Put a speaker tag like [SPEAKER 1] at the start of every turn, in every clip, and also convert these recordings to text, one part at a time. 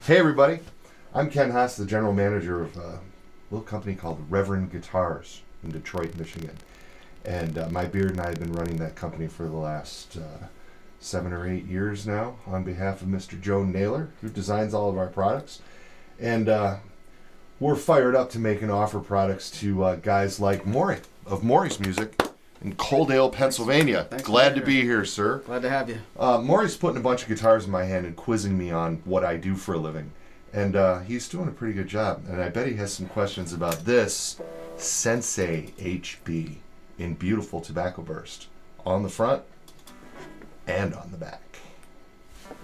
[SPEAKER 1] Hey everybody, I'm Ken Haas, the general manager of a little company called Reverend Guitars in Detroit, Michigan. And my beard and I have been running that company for the last 7 or 8 years now on behalf of Mr. Joe Naylor, who designs all of our products. And we're fired up to make and offer products to guys like Maury of Maury's Music in Coaldale, Pennsylvania. Glad to be here, sir.
[SPEAKER 2] Glad to have you.
[SPEAKER 1] Maury's putting a bunch of guitars in my hand and quizzing me on what I do for a living. And he's doing a pretty good job. And I bet he has some questions about this Sensei HB in beautiful tobacco burst on the front and on the back.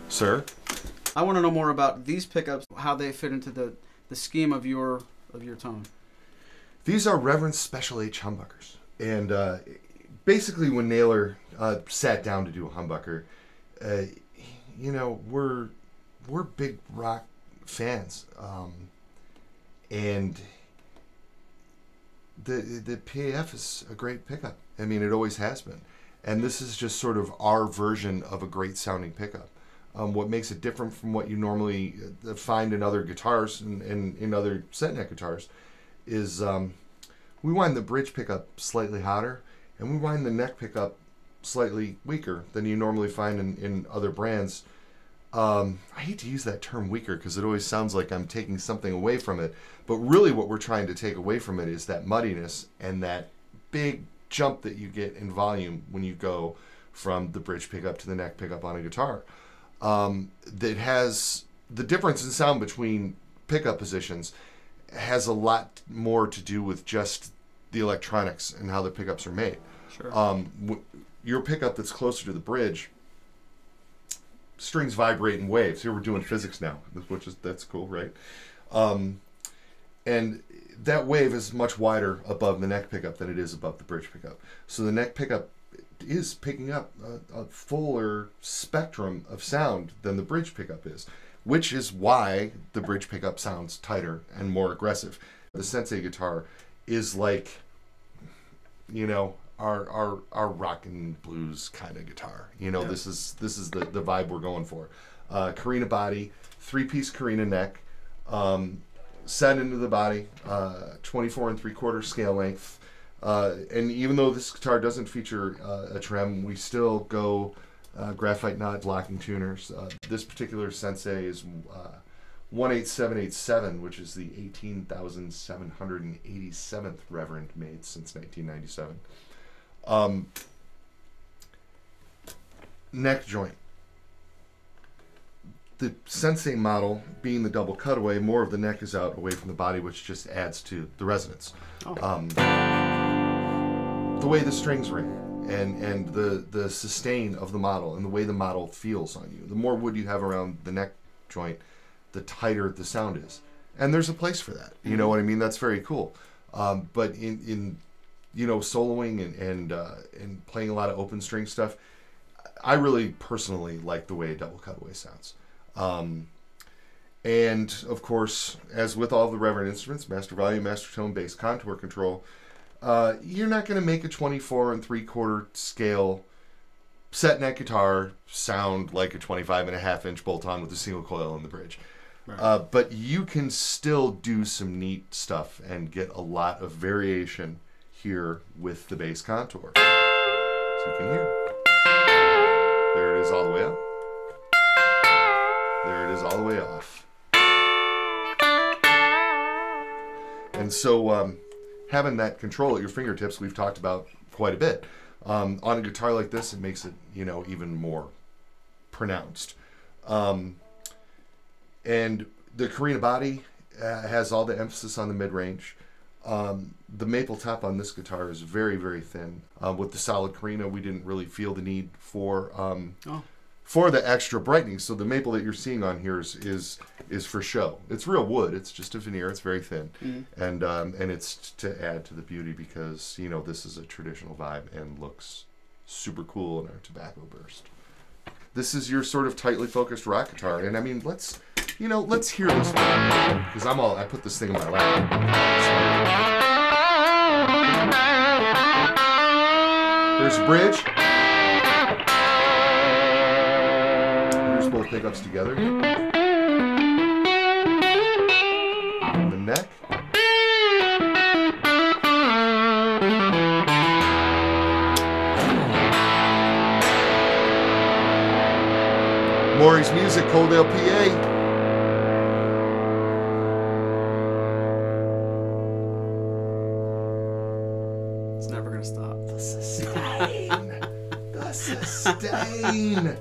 [SPEAKER 1] Sir?
[SPEAKER 2] I want to know more about these pickups, how they fit into the scheme of your tone.
[SPEAKER 1] These are Reverend Special H humbuckers. And basically when Naylor sat down to do a humbucker, you know, we're big rock fans, and the PAF is a great pickup. I mean, it always has been, and this is just sort of our version of a great sounding pickup. What makes it different from what you normally find in other guitars and in other set neck guitars is we wind the bridge pickup slightly hotter, and we wind the neck pickup slightly weaker than you normally find in other brands. I hate to use that term weaker because it always sounds like I'm taking something away from it, but really what we're trying to take away from it is that muddiness and that big jump that you get in volume when you go from the bridge pickup to the neck pickup on a guitar. That has the difference in sound between pickup positions has a lot more to do with just the electronics and how the pickups are made.
[SPEAKER 2] Sure.
[SPEAKER 1] Your pickup that's closer to the bridge, strings vibrate in waves. Here we're doing physics now, that's cool, right? And that wave is much wider above the neck pickup than it is above the bridge pickup. So the neck pickup is picking up a fuller spectrum of sound than the bridge pickup is, which is why the bridge pickup sounds tighter and more aggressive. The Sensei guitar is like, you know, our rock and blues kind of guitar. You know, yeah. This is the vibe we're going for. Carina body, 3-piece Carina neck, set into the body, 24 3/4 scale length. And even though this guitar doesn't feature a trem, we still go graphite knot locking tuners. This particular Sensei is 18787, which is the 18,787th Reverend made since 1997. Neck joint. The Sensei model, being the double cutaway, more of the neck is out away from the body, which just adds to the resonance. Oh. The way the strings ring and the sustain of the model and the way the model feels on you. The more wood you have around the neck joint, the tighter the sound is. And there's a place for that. You know what I mean? That's very cool. But in you know, soloing and playing a lot of open string stuff, I really personally like the way a double cutaway sounds. And of course, as with all the Reverend instruments, master volume, master tone, bass, contour control, you're not going to make a 24 3/4 scale set neck guitar sound like a 25.5-inch bolt-on with a single coil in the bridge. Right. But you can still do some neat stuff and get a lot of variation here with the bass contour. So you can hear. There it is all the way up. There it is all the way off. And so having that control at your fingertips, we've talked about quite a bit. On a guitar like this, it makes it, you know, even more pronounced. And the Carina body has all the emphasis on the mid-range. The maple top on this guitar is very, very thin. With the solid Carina, we didn't really feel the need for the extra brightening. So the maple that you're seeing on here is for show. It's real wood. It's just a veneer. It's very thin, and it's to add to the beauty because, you know, this is a traditional vibe and looks super cool in our tobacco burst. This is your sort of tightly focused rock guitar, and I mean, let's hear this one because I put this thing in my lap. There's a bridge. Here's both pickups together. neck. Maury's Music, Coaldale, PA.
[SPEAKER 2] It's never gonna stop.
[SPEAKER 1] The sustain. The sustain.